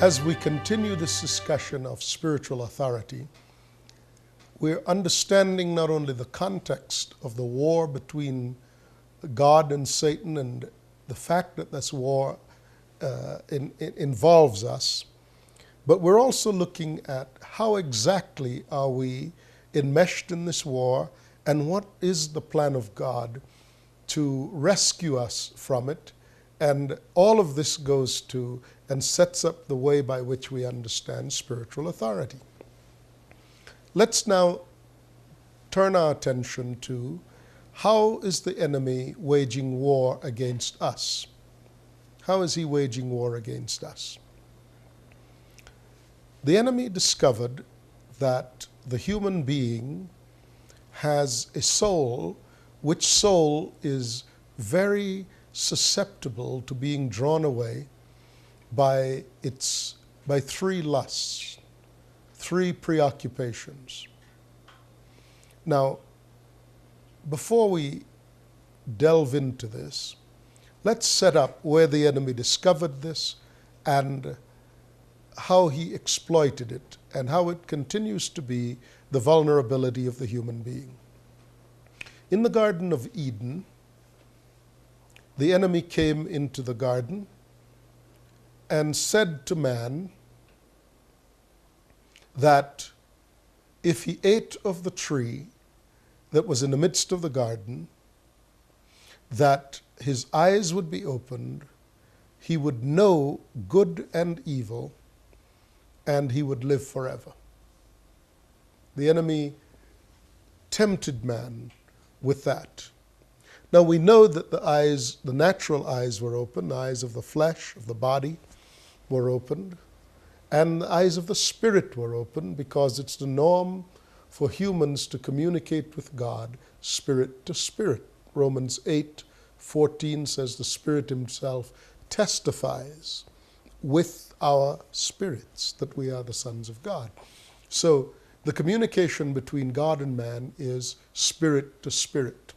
As we continue this discussion of spiritual authority, we're understanding not only the context of the war between God and Satan and the fact that this war involves us, but we're also looking at how exactly are we enmeshed in this war and what is the plan of God to rescue us from it. And all of this goes to and sets up the way by which we understand spiritual authority. Let's now turn our attention to how is the enemy waging war against us? How is he waging war against us? The enemy discovered that the human being has a soul, which soul is very susceptible to being drawn away by three lusts, three preoccupations. Now, before we delve into this, let's set up where the enemy discovered this and how he exploited it and how it continues to be the vulnerability of the human being. In the Garden of Eden, the enemy came into the garden and said to man that if he ate of the tree that was in the midst of the garden, that his eyes would be opened, he would know good and evil, and he would live forever. The enemy tempted man with that. Now we know that the eyes, the natural eyes were open, the eyes of the flesh, of the body were opened, and the eyes of the spirit were opened because it's the norm for humans to communicate with God spirit to spirit. Romans 8:14 says the Spirit himself testifies with our spirits that we are the sons of God. So the communication between God and man is spirit to spirit.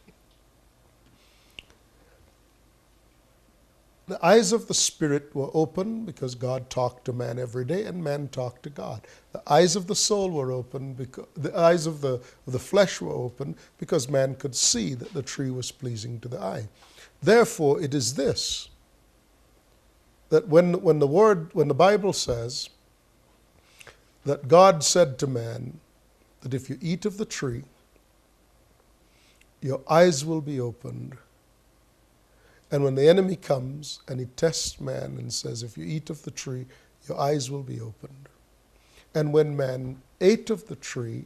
The eyes of the spirit were open because God talked to man every day and man talked to God. The eyes of the soul were open because the eyes of the flesh were open because man could see that the tree was pleasing to the eye. Therefore, it is this, that when the Bible says that God said to man that if you eat of the tree, your eyes will be opened. And when the enemy comes and he tests man and says, if you eat of the tree, your eyes will be opened. And when man ate of the tree,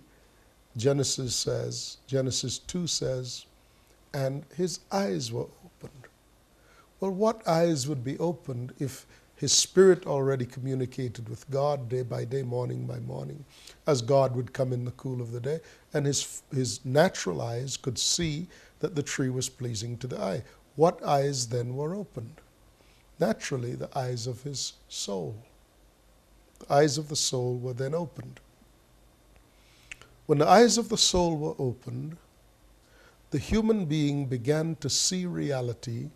Genesis 2 says, and his eyes were opened. Well, what eyes would be opened if his spirit already communicated with God day by day, morning by morning, as God would come in the cool of the day, and his natural eyes could see that the tree was pleasing to the eye. What eyes then were opened? Naturally, the eyes of his soul. The eyes of the soul were then opened. When the eyes of the soul were opened, the human being began to see reality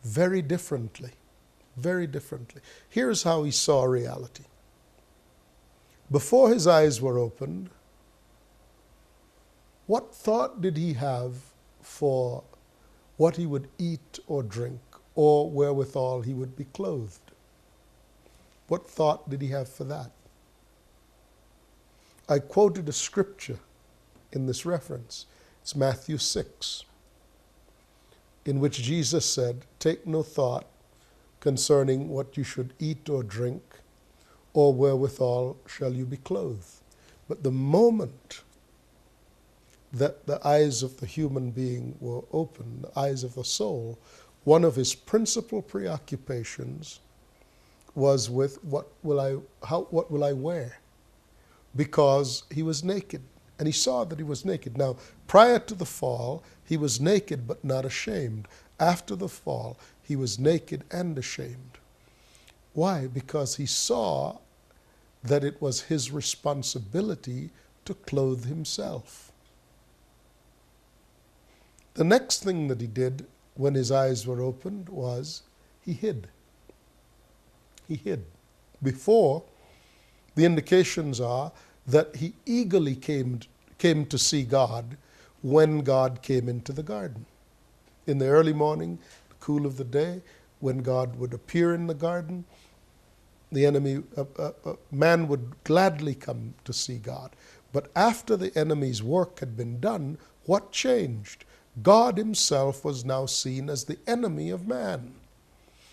very differently, very differently. Here's how he saw reality. Before his eyes were opened, what thought did he have for what he would eat or drink, or wherewithal he would be clothed? What thought did he have for that? I quoted a scripture in this reference. It's Matthew 6, in which Jesus said, take no thought concerning what you should eat or drink, or wherewithal shall you be clothed. But the moment that the eyes of the human being were open, the eyes of the soul, one of his principal preoccupations was with what will I wear? Because he was naked, and he saw that he was naked. Now, prior to the fall, he was naked but not ashamed. After the fall, he was naked and ashamed. Why? Because he saw that it was his responsibility to clothe himself. The next thing that he did when his eyes were opened was he hid. He hid before, the indications are that he eagerly came to see God when God came into the garden. In the early morning, the cool of the day, when God would appear in the garden, the enemy, man would gladly come to see God. But after the enemy's work had been done, what changed? God himself was now seen as the enemy of man.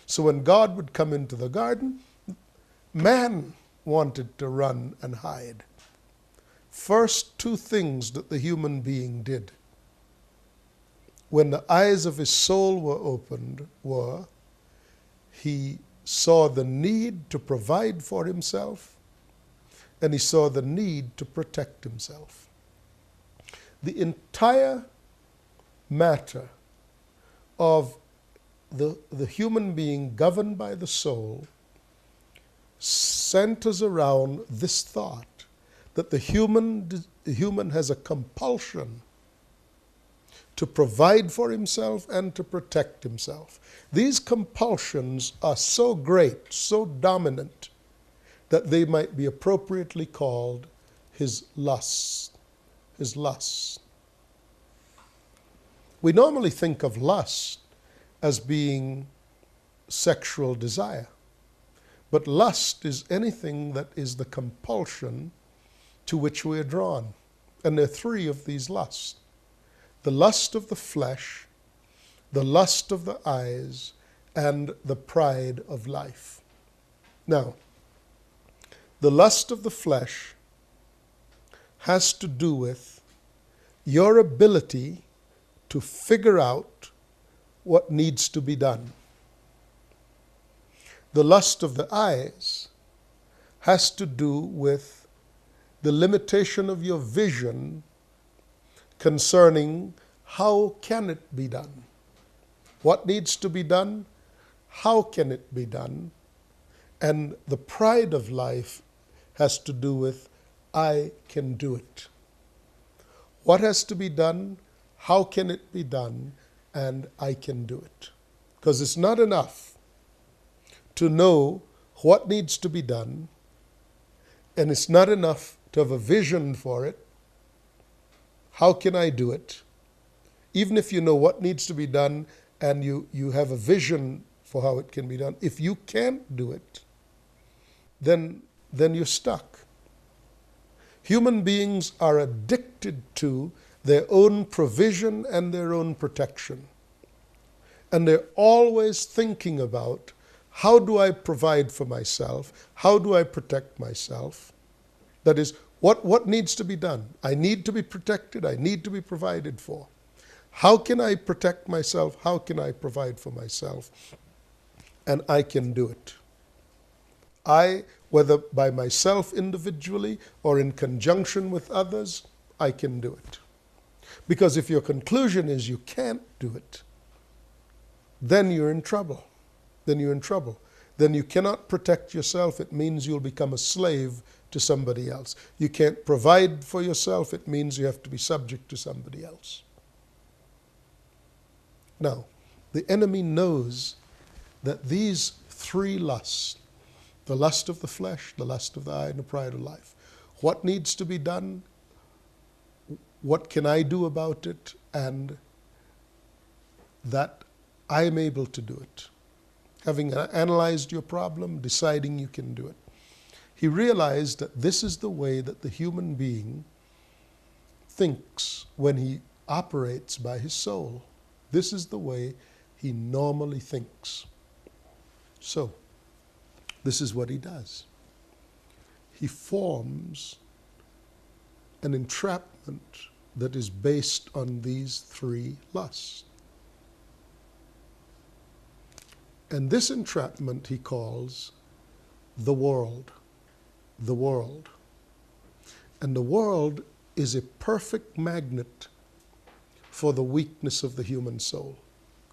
So when God would come into the garden, man wanted to run and hide. First two things that the human being did when the eyes of his soul were opened were, he saw the need to provide for himself, and he saw the need to protect himself. The entire matter of the human being governed by the soul centers around this thought that the human has a compulsion to provide for himself and to protect himself. These compulsions are so great, so dominant, that they might be appropriately called his lusts. His lusts. We normally think of lust as being sexual desire. But lust is anything that is the compulsion to which we are drawn. And there are three of these lusts: the lust of the flesh, the lust of the eyes, and the pride of life. Now, the lust of the flesh has to do with your ability to figure out what needs to be done. The lust of the eyes has to do with the limitation of your vision concerning how can it be done. What needs to be done? How can it be done? And the pride of life has to do with I can do it. What has to be done? How can it be done? And I can do it. Because it's not enough to know what needs to be done, and it's not enough to have a vision for it. How can I do it? Even if you know what needs to be done and you have a vision for how it can be done, if you can't do it, then you're stuck. Human beings are addicted to their own provision and their own protection. And they're always thinking about, how do I provide for myself? How do I protect myself? That is, what needs to be done? I need to be protected. I need to be provided for. How can I protect myself? How can I provide for myself? And I can do it. I, whether by myself individually or in conjunction with others, I can do it. Because if your conclusion is you can't do it, then you're in trouble. Then you're in trouble. Then you cannot protect yourself. It means you'll become a slave to somebody else. You can't provide for yourself. It means you have to be subject to somebody else. Now, the enemy knows that these three lusts, the lust of the flesh, the lust of the eye, and the pride of life, what needs to be done, what can I do about it, and that I'm able to do it. Having analyzed your problem, deciding you can do it. He realized that this is the way that the human being thinks when he operates by his soul. This is the way he normally thinks. So, this is what he does. He forms an entrapment that is based on these three lusts. And this entrapment he calls the world. The world. And the world is a perfect magnet for the weakness of the human soul,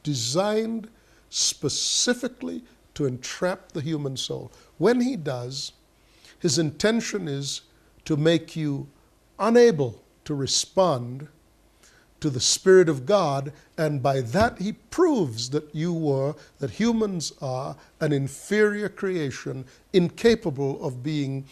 designed specifically to entrap the human soul. When he does, his intention is to make you unable to respond to the Spirit of God, and by that he proves that that humans are an inferior creation, incapable of being,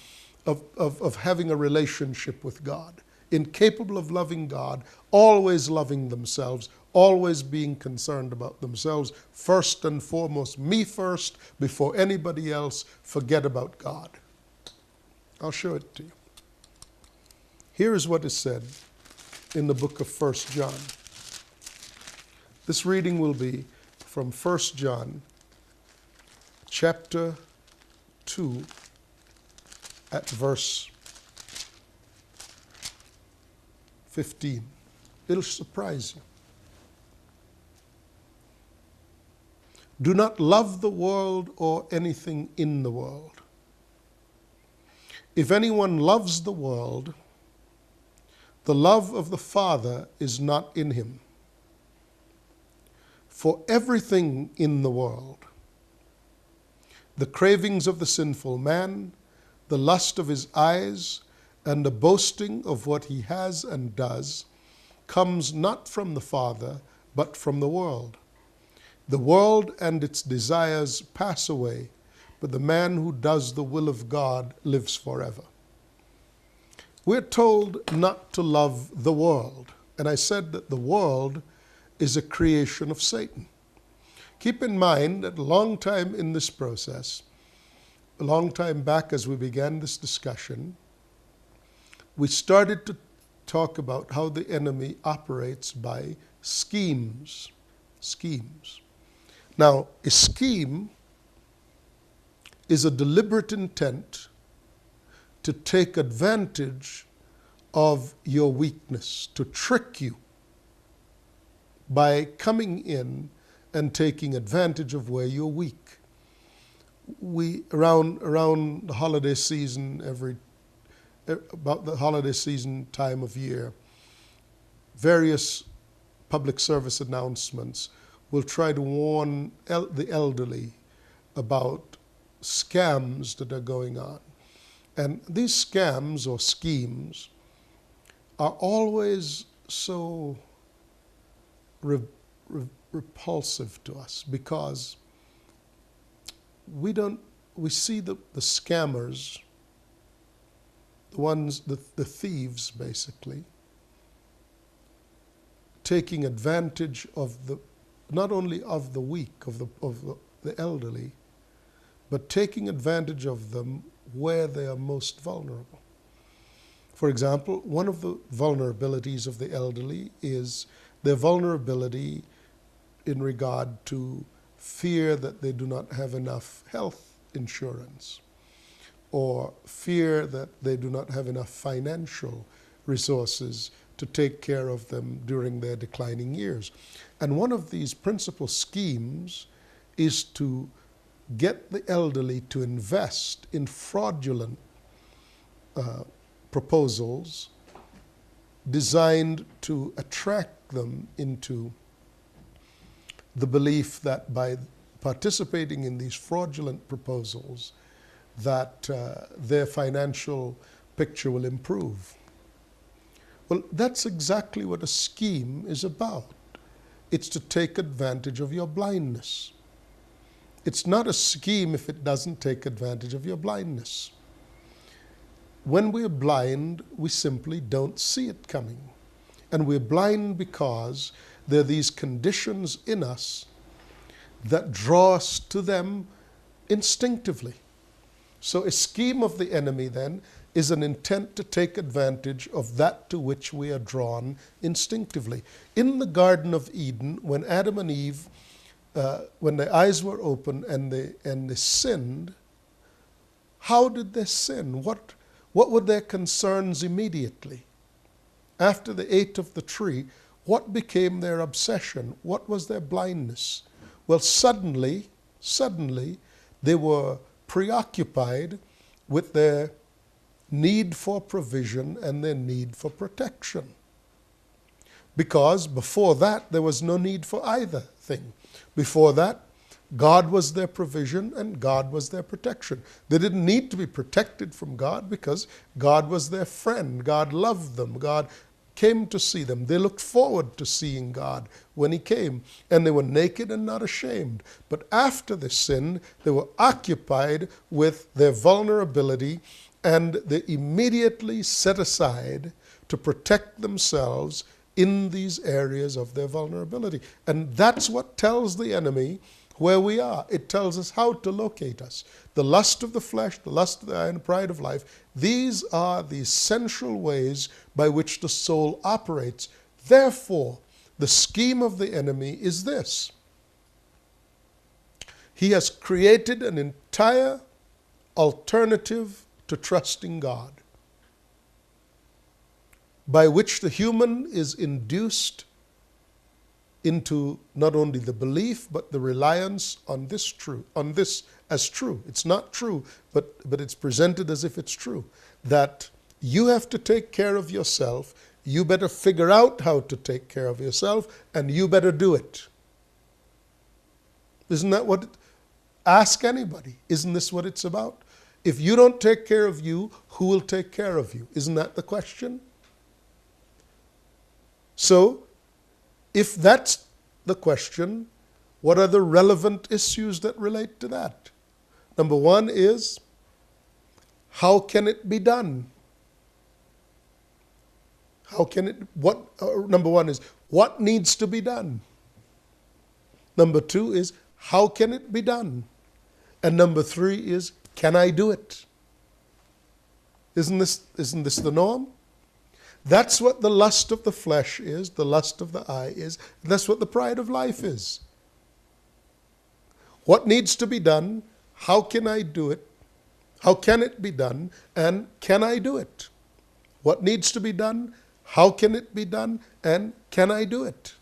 of having a relationship with God, incapable of loving God, always loving themselves, always being concerned about themselves, first and foremost, me first, before anybody else, forget about God. I'll show it to you. Here is what is said in the book of 1 John. This reading will be from 1 John chapter 2 at verse 15. It'll surprise you. Do not love the world or anything in the world. If anyone loves the world, the love of the Father is not in him. For everything in the world, the cravings of the sinful man, the lust of his eyes, and the boasting of what he has and does, comes not from the Father, but from the world. The world and its desires pass away, but the man who does the will of God lives forever. We're told not to love the world. And I said that the world is a creation of Satan. Keep in mind that a long time in this process, a long time back as we began this discussion, we started to talk about how the enemy operates by schemes. Schemes. Now, a scheme is a deliberate intent to take advantage of your weakness, to trick you by coming in and taking advantage of where you're weak. We around the holiday season, about the holiday season time of year, various public service announcements will try to warn the elderly about scams that are going on. And these scams or schemes are always so repulsive to us because we see the scammers, the thieves basically, taking advantage of not only of the weak, of the elderly, but taking advantage of them where they are most vulnerable. For example, one of the vulnerabilities of the elderly is their vulnerability in regard to fear that they do not have enough health insurance, or fear that they do not have enough financial resources to take care of them during their declining years. And one of these principal schemes is to get the elderly to invest in fraudulent proposals designed to attract them into the belief that by participating in these fraudulent proposals that their financial picture will improve. Well, that's exactly what a scheme is about. It's to take advantage of your blindness. It's not a scheme if it doesn't take advantage of your blindness. When we're blind, we simply don't see it coming. And we're blind because there are these conditions in us that draw us to them instinctively. So a scheme of the enemy then is an intent to take advantage of that to which we are drawn instinctively. In the Garden of Eden, when Adam and Eve, when their eyes were open and they sinned, how did they sin? What were their concerns immediately? After they ate of the tree, what became their obsession? What was their blindness? Well, suddenly, they were preoccupied with their need for provision and their need for protection. Because before that, there was no need for either thing. Before that, God was their provision and God was their protection. They didn't need to be protected from God because God was their friend. God loved them. God came to see them. They looked forward to seeing God when he came, and they were naked and not ashamed. But after the sin, they were occupied with their vulnerability, and they immediately set aside to protect themselves in these areas of their vulnerability. And that's what tells the enemy where we are. It tells us how to locate us. The lust of the flesh, the lust of the eye, and the pride of life, these are the essential ways by which the soul operates. Therefore, the scheme of the enemy is this. He has created an entire alternative to trusting God, by which the human is induced into not only the belief but the reliance on this as true. It's not true, but it's presented as if it's true. That you have to take care of yourself, you better figure out how to take care of yourself, and you better do it. Isn't that what ask anybody? Isn't this what it's about? If you don't take care of you, who will take care of you? Isn't that the question? So, if that's the question, what are the relevant issues that relate to that? Number one is, how can it be done? Number one is, what needs to be done? Number two is, how can it be done? And number three is, can I do it? Isn't this the norm? That's what the lust of the flesh is, the lust of the eye is, and that's what the pride of life is. What needs to be done? How can I do it? How can it be done? And can I do it? What needs to be done? How can it be done? And can I do it?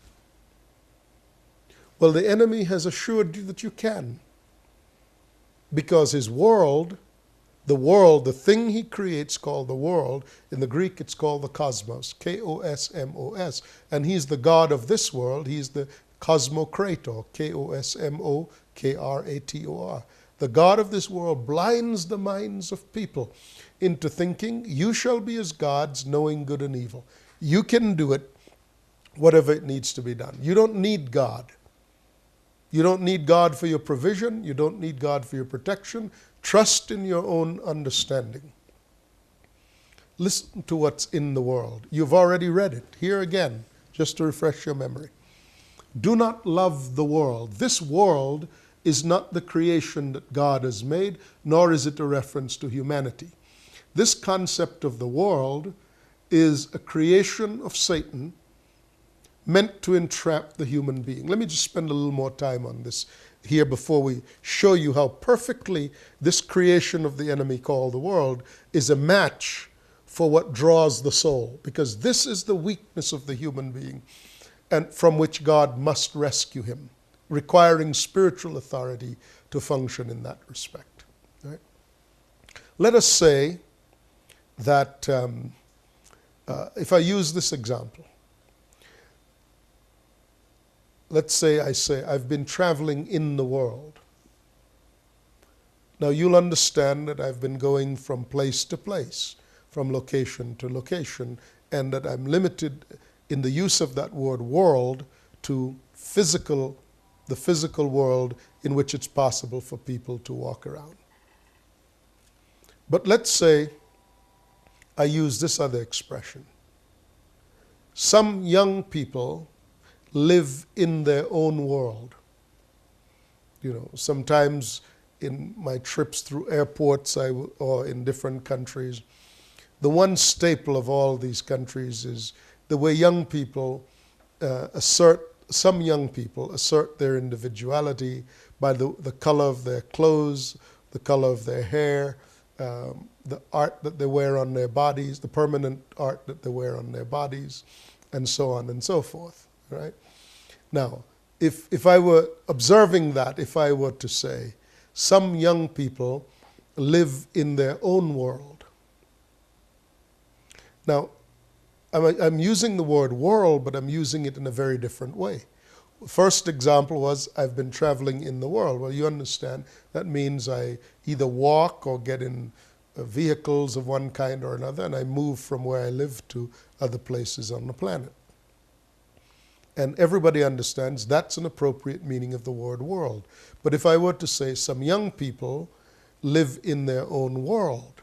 Well, the enemy has assured you that you can, because his world, the thing he creates called the world, in the Greek it's called the cosmos, K-O-S-M-O-S, and he's the God of this world. He's the cosmocrator, K-O-S-M-O-K-R-A-T-O-R. The God of this world blinds the minds of people into thinking, you shall be as gods, knowing good and evil. You can do it, whatever it needs to be done. You don't need God. You don't need God for your provision. You don't need God for your protection. Trust in your own understanding. Listen to what's in the world. You've already read it. Here again, just to refresh your memory. Do not love the world. This world is not the creation that God has made, nor is it a reference to humanity. This concept of the world is a creation of Satan meant to entrap the human being. Let me just spend a little more time on this here before we show you how perfectly this creation of the enemy called the world is a match for what draws the soul, because this is the weakness of the human being and from which God must rescue him, requiring spiritual authority to function in that respect. Right? Let us say that, if I use this example, let's say I've been traveling in the world. Now you'll understand that I've been going from place to place, from location to location, and that I'm limited in the use of that word world to the physical world in which it's possible for people to walk around. But let's say I use this other expression. Some young people live in their own world. You know, sometimes in my trips through airports or in different countries, the one staple of all these countries is the way young people some young people assert their individuality by the color of their clothes, the color of their hair, the art that they wear on their bodies, the permanent art that they wear on their bodies, and so on and so forth, right? Now, if I were observing that, if I were to say, some young people live in their own world. Now, I'm using the word world, but I'm using it in a very different way. First example was, I've been traveling in the world. Well, you understand, that means I either walk or get in vehicles of one kind or another, and I move from where I live to other places on the planet. And everybody understands that's an appropriate meaning of the word world. But if I were to say some young people live in their own world,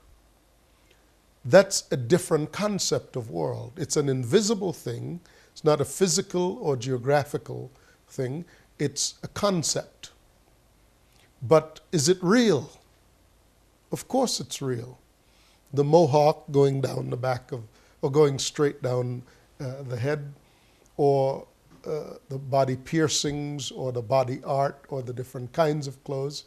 that's a different concept of world. It's an invisible thing. It's not a physical or geographical thing. It's a concept. But is it real? Of course it's real. The mohawk going down the back of, or going straight down the head, or the body piercings, or the body art, or the different kinds of clothes,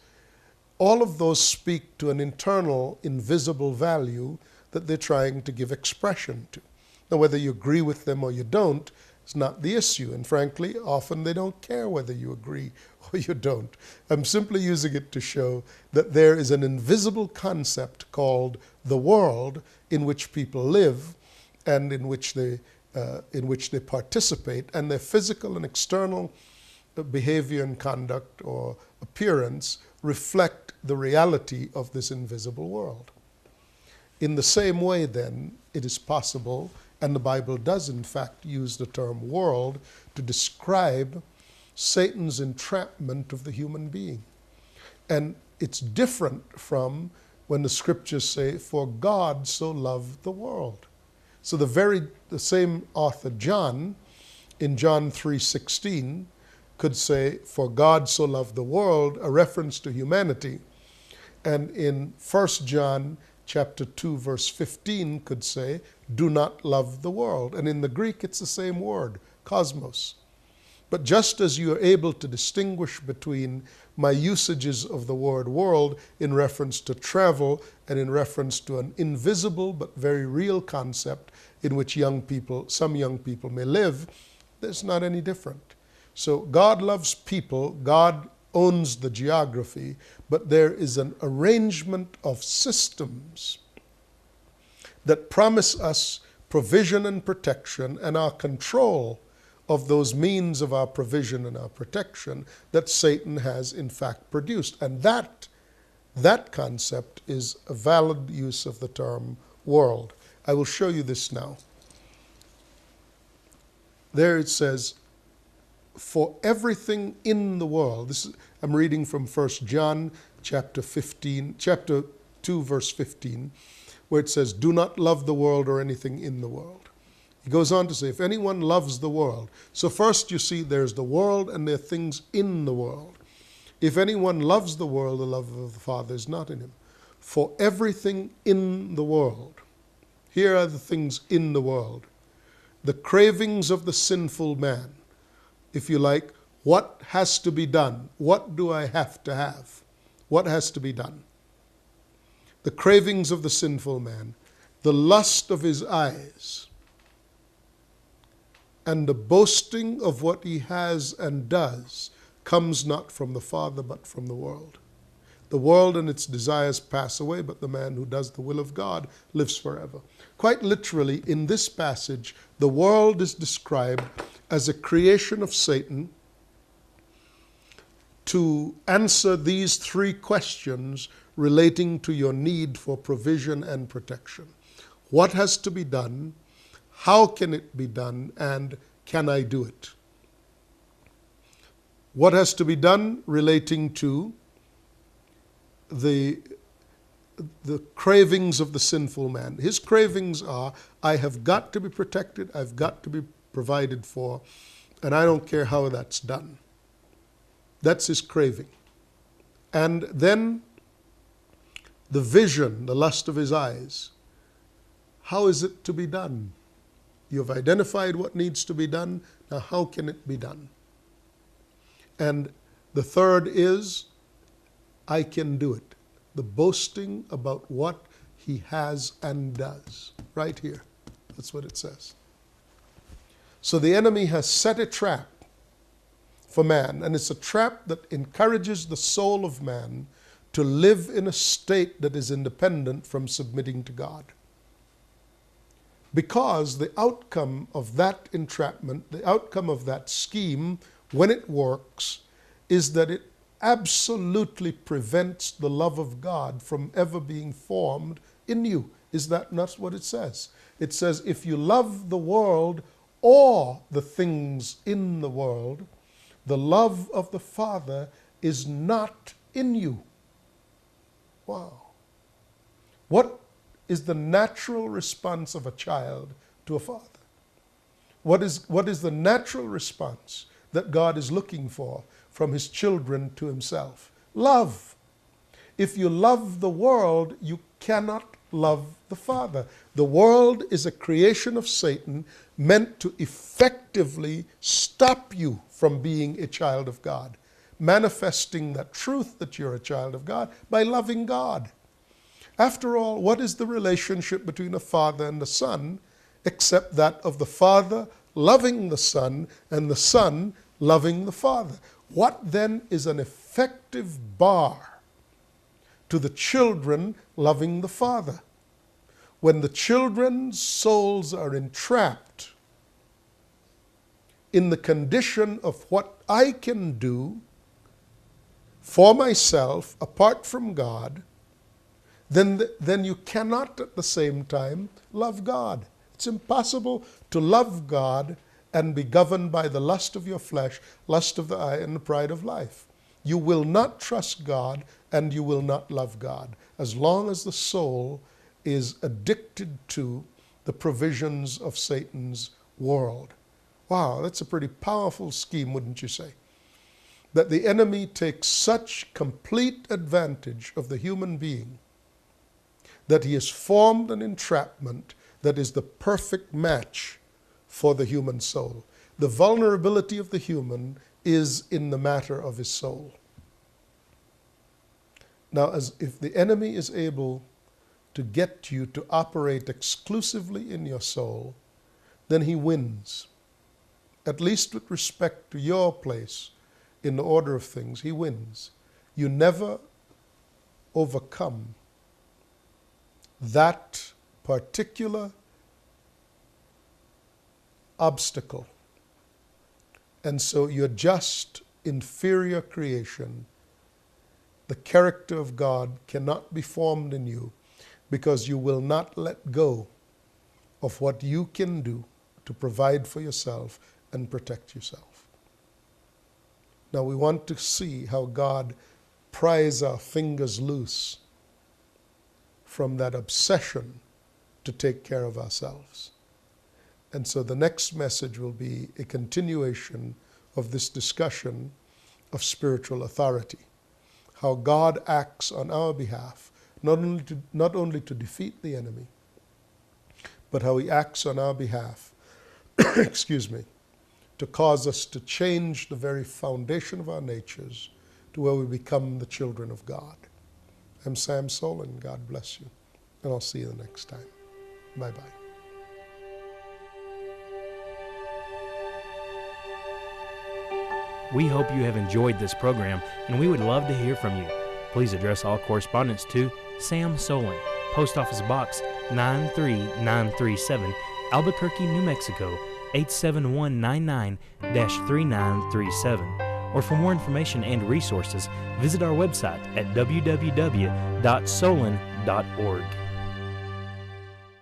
all of those speak to an internal, invisible value that they're trying to give expression to. Now, whether you agree with them or you don't is not the issue. And frankly, often they don't care whether you agree or you don't. I'm simply using it to show that there is an invisible concept called the world in which people live and in which they participate, and their physical and external behavior and conduct or appearance reflect the reality of this invisible world. In the same way, then, it is possible, and the Bible does in fact use the term world to describe Satan's entrapment of the human being. And it's different from when the scriptures say, "For God so loved the world." So the same author, John, in John 3:16, could say, "For God so loved the world," a reference to humanity. And in 1 John chapter 2, verse 15 could say, "Do not love the world." And in the Greek, it's the same word, cosmos. But just as you are able to distinguish between my usages of the word world in reference to travel and in reference to an invisible but very real concept in which some young people may live, there's not any different. So God loves people, God owns the geography, but there is an arrangement of systems that promise us provision and protection, and our control of those means of our provision and our protection that Satan has in fact produced. And that concept is a valid use of the term world. I will show you this now. There it says, "For everything in the world," I'm reading from 1 John chapter 2, verse 15, where it says, "Do not love the world or anything in the world." He goes on to say, "If anyone loves the world," so first you see there's the world and there are things in the world. "If anyone loves the world, the love of the Father is not in him. For everything in the world," here are the things in the world, "the cravings of the sinful man," if you like, what has to be done? What do I have to have? What has to be done? "The cravings of the sinful man, the lust of his eyes, and the boasting of what he has and does comes not from the Father but from the world. The world and its desires pass away, but the man who does the will of God lives forever." Quite literally, in this passage, the world is described as a creation of Satan to answer these three questions relating to your need for provision and protection. What has to be done? How can it be done? And can I do it? What has to be done relating to the cravings of the sinful man. His cravings are, I have got to be protected, I've got to be provided for, and I don't care how that's done. That's his craving. And then the vision, the lust of his eyes. How is it to be done? You've identified what needs to be done. Now how can it be done? And the third is, I can do it. The boasting about what he has and does. Right here. That's what it says. So the enemy has set a trap for man, and it's a trap that encourages the soul of man to live in a state that is independent from submitting to God. Because the outcome of that entrapment, the outcome of that scheme, when it works, is that it absolutely prevents the love of God from ever being formed in you. Is that not what it says? It says, if you love the world or the things in the world, the love of the Father is not in you. Wow. What is the natural response of a child to a father? What is the natural response that God is looking for from his children to himself? Love. If you love the world, you cannot love the Father. The world is a creation of Satan meant to effectively stop you from being a child of God, manifesting that truth that you're a child of God by loving God. After all, what is the relationship between a father and a son except that of the Father loving the Son and the Son loving the Father? What then is an effective bar to the children loving the Father? When the children's souls are entrapped in the condition of what I can do for myself apart from God, then you cannot at the same time love God. It's impossible to love God and be governed by the lust of your flesh, lust of the eye, and the pride of life. You will not trust God and you will not love God as long as the soul is addicted to the provisions of Satan's world. Wow, that's a pretty powerful scheme, wouldn't you say? That the enemy takes such complete advantage of the human being that he has formed an entrapment that is the perfect match for the human soul. The vulnerability of the human is in the matter of his soul. Now, if the enemy is able to get you to operate exclusively in your soul, then he wins. At least with respect to your place in the order of things, he wins. You never overcome that particular obstacle. And so you're just inferior creation. The character of God cannot be formed in you because you will not let go of what you can do to provide for yourself and protect yourself. Now we want to see how God pries our fingers loose from that obsession to take care of ourselves. And so the next message will be a continuation of this discussion of spiritual authority, how God acts on our behalf, not only to defeat the enemy, but how he acts on our behalf, to cause us to change the very foundation of our natures to where we become the children of God. I'm Sam Soleyn. God bless you. And I'll see you the next time. Bye-bye. We hope you have enjoyed this program, and we would love to hear from you. Please address all correspondence to Sam Soleyn, Post Office Box 93937, Albuquerque, New Mexico, 87199-3937. Or for more information and resources, visit our website at www.soleyn.org.